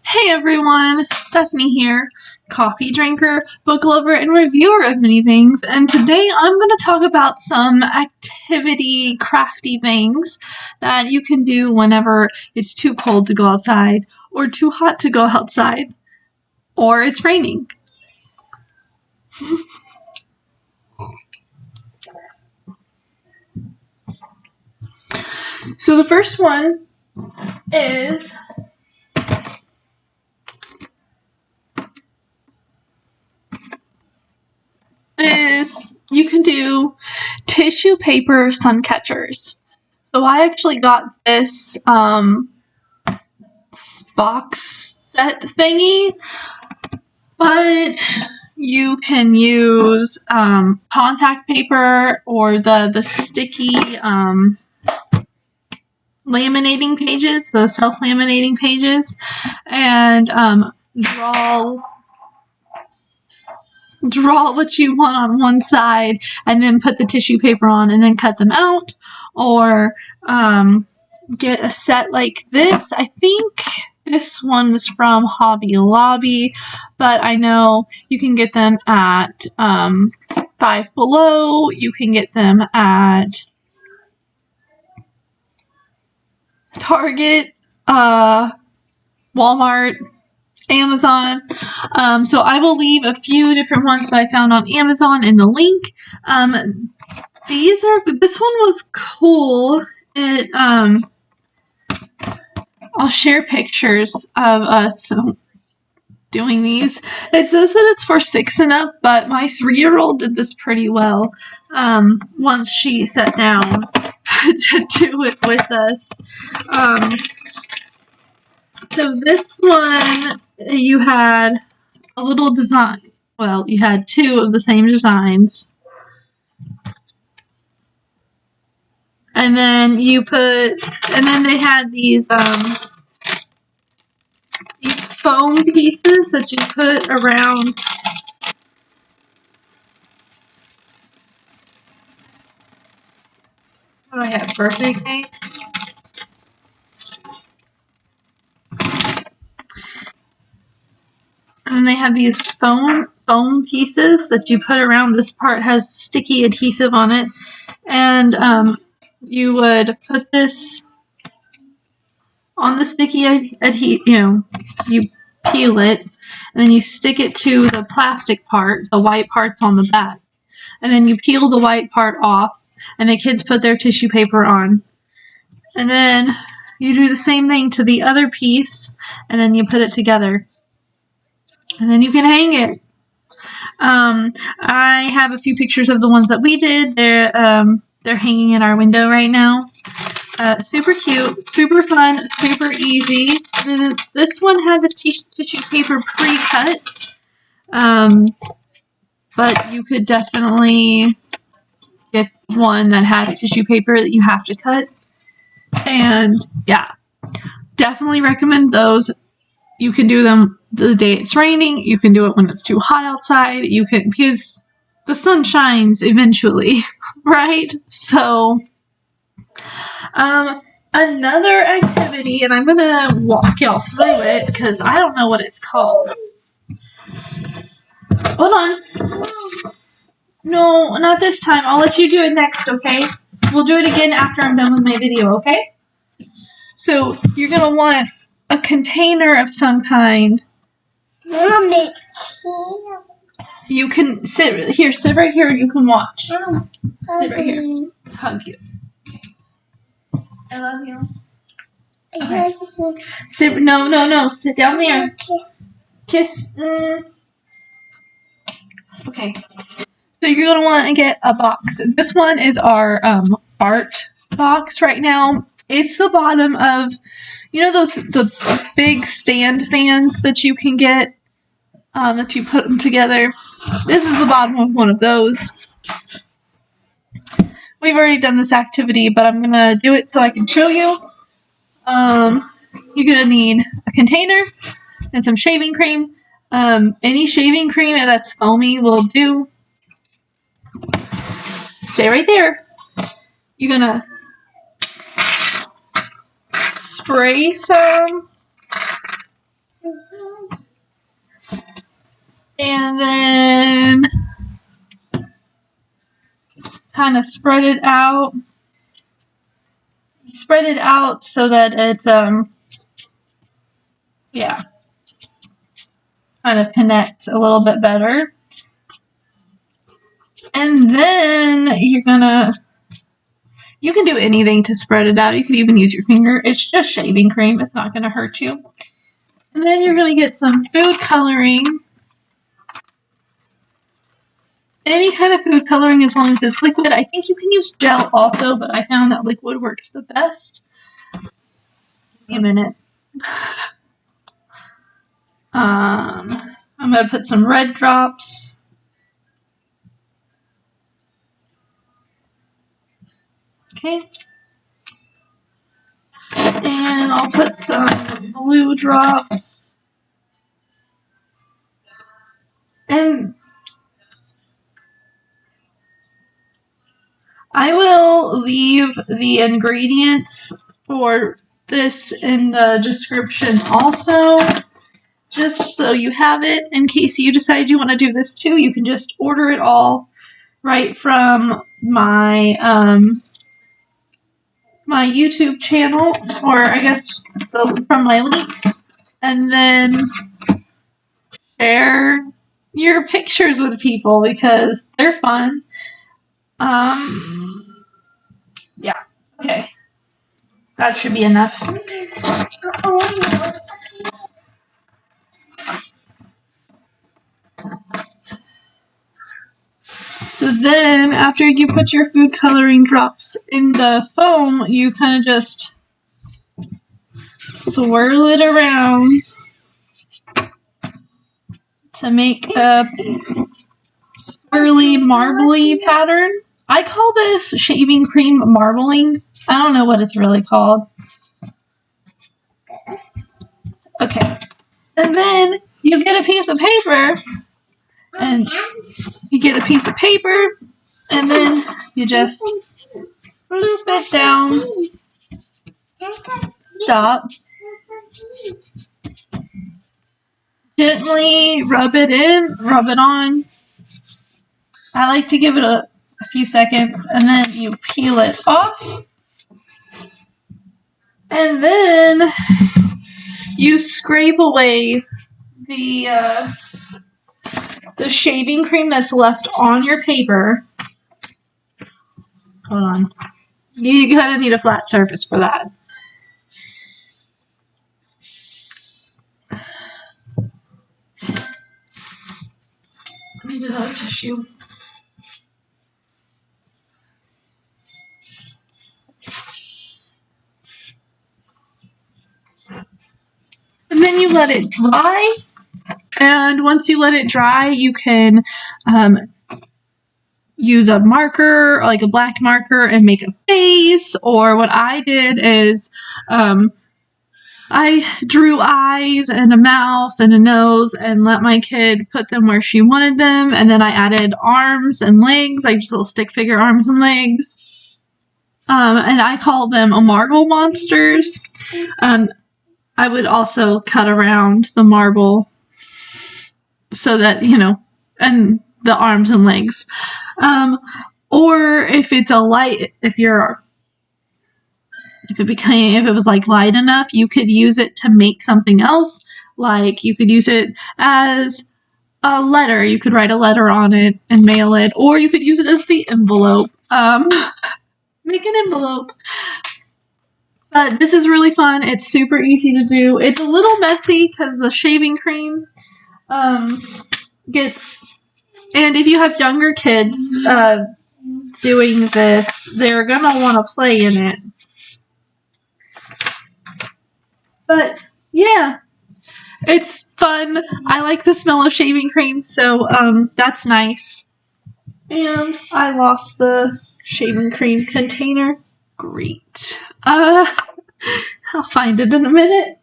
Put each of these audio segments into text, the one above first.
Hey everyone, Stephanie here, coffee drinker, book lover, and reviewer of many things, and today I'm going to talk about some activity, crafty things that you can do whenever it's too cold to go outside, or too hot to go outside, or it's raining. So the first one is you can do tissue paper sun catchers. So I actually got this box set thingy, but you can use contact paper or the sticky laminating pages, the self-laminating pages, and draw what you want on one side and then put the tissue paper on and then cut them out, or get a set like this. I think this one was from Hobby Lobby, but I know you can get them at Five Below. You can get them at Target, Walmart, Amazon. So I will leave a few different ones that I found on Amazon in the link. This one was cool. I'll share pictures of us doing these. It says that it's for 6 and up, but my 3-year-old did this pretty well once she sat down to do it with us. So this one, you had a little design. Well, you had 2 of the same designs. And then they had these foam pieces that you put around. What do I have? Birthday cake? And then they have these foam pieces that you put around. This part has sticky adhesive on it. And you would put this on the sticky adhesive, you peel it, and then you stick it to the plastic part, the white part's on the back. And then you peel the white part off, and the kids put their tissue paper on. And then you do the same thing to the other piece, and then you put it together. And then you can hang it. I have a few pictures of the ones that we did. They're hanging in our window right now. Super cute, super fun, super easy. This one had the tissue paper pre-cut, but you could definitely get one that has tissue paper that you have to cut. And yeah, definitely recommend those. You can do them the day it's raining. You can do it when it's too hot outside. Because the sun shines eventually, right? So, another activity, and I'm gonna walk y'all through it because I don't know what it's called. Hold on. No, not this time. I'll let you do it next, okay? We'll do it again after I'm done with my video, okay? So, you're gonna want a container of some kind. Mommy. You can sit right here, you can watch. Sit right here. Hug you. Okay. I love you. Okay. No. Sit down there. Kiss. Okay. So you're going to want to get a box. This one is our art box right now. It's the bottom of, the big stand fans that you can get, that you put them together. This is the bottom of one of those. We've already done this activity, but I'm going to do it so I can show you. You're going to need a container and some shaving cream. Any shaving cream that's foamy will do. Stay right there. You're going to spray some And then kind of spread it out. Spread it out so that it's, yeah, kind of connects a little bit better. And then you can do anything to spread it out. You could even use your finger. It's just shaving cream. It's not going to hurt you. And then you're going to get some food coloring. Any kind of food coloring as long as it's liquid. I think you can use gel also, but I found that liquid works the best. Give me a minute. I'm going to put some red drops. Okay. And I'll put some blue drops. And I will leave the ingredients for this in the description also, just so you have it in case you decide you want to do this too. You can just order it all right from my my YouTube channel, or I guess from my links, and then share your pictures with people because they're fun. Yeah, okay. That should be enough. So then, after you put your food coloring drops in the foam, you kind of just swirl it around to make a swirly, marbly pattern. I call this shaving cream marbling. I don't know what it's really called. Okay. And then you get a piece of paper, and then you just bloop it down. Stop. Gently rub it in, rub it on. I like to give it a few seconds, and then you peel it off. And then you scrape away the shaving cream that's left on your paper. Hold on. You kind of need a flat surface for that. I need another tissue. And then you let it dry. And once you let it dry, you can use a marker, like a black marker, and make a face. Or what I did is I drew eyes and a mouth and a nose and let my kid put them where she wanted them. And then I added arms and legs, like just little stick figure arms and legs. And I call them marble monsters. I would also cut around the marble so that, and the arms and legs. Or if it's if it was like light enough, you could use it to make something else. Like you could use it as a letter. You could write a letter on it and mail it, or you could use it as the envelope. Make an envelope. But this is really fun. It's super easy to do. It's a little messy because the shaving cream gets, and if you have younger kids doing this, they're gonna want to play in it. But yeah, it's fun. I like the smell of shaving cream, so that's nice. And I lost the shaving cream container. Great. I'll find it in a minute.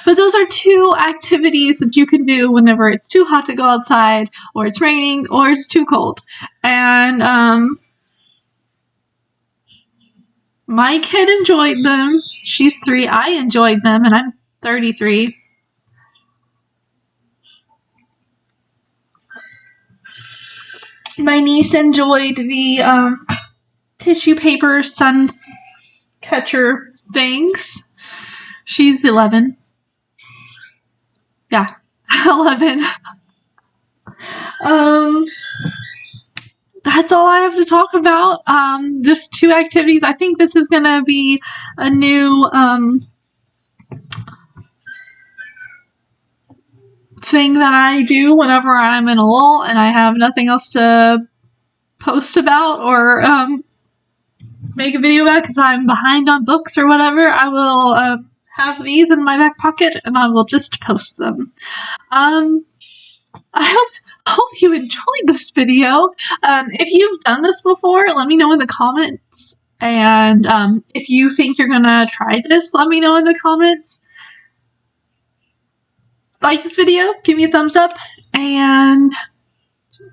But those are 2 activities that you can do whenever it's too hot to go outside, or it's raining, or it's too cold. And my kid enjoyed them. She's 3. I enjoyed them, and I'm 33. My niece enjoyed the tissue paper sun catcher things. She's 11. Yeah, 11. That's all I have to talk about. Just 2 activities. I think this is gonna be a new thing that I do whenever I'm in a lull and I have nothing else to post about or make a video about because I'm behind on books or whatever. I will have these in my back pocket and I will just post them. I hope you enjoyed this video. If you've done this before, let me know in the comments. And if you think you're gonna try this, let me know in the comments. Like this video, give me a thumbs up, and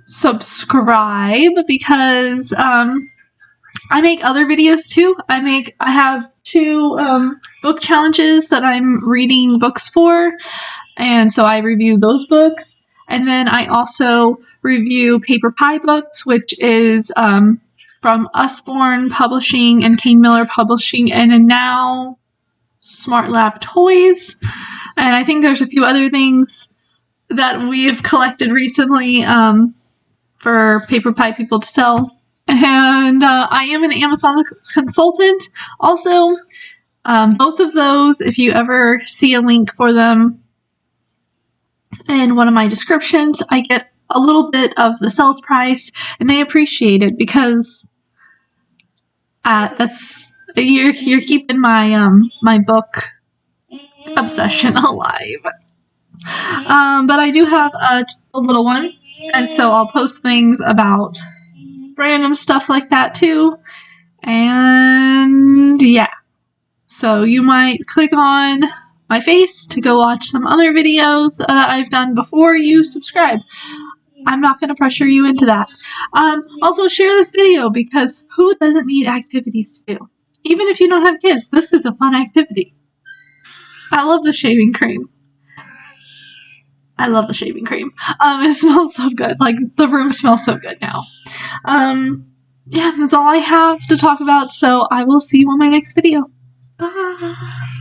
subscribe because I make other videos too. I have 2 book challenges that I'm reading books for, and so I review those books. And then I also review Paper Pie books, which is from Usborne Publishing and Kane Miller Publishing, and now Smart Lab Toys. And I think there's a few other things that we have collected recently for Paper Pie people to sell. And I am an Amazon consultant. Also, both of those, if you ever see a link for them in one of my descriptions, I get a little bit of the sales price, and I appreciate it because that's you're keeping my my book obsession alive. But I do have a little one, and so I'll post things about random stuff like that too. And yeah, so you might click on my face to go watch some other videos that I've done before you subscribe. I'm not going to pressure you into that. Also, share this video because who doesn't need activities to do? Even if you don't have kids, this is a fun activity. I love the shaving cream. I love the shaving cream. It smells so good. Like, the room smells so good now. Yeah, that's all I have to talk about, so I will see you on my next video. Bye!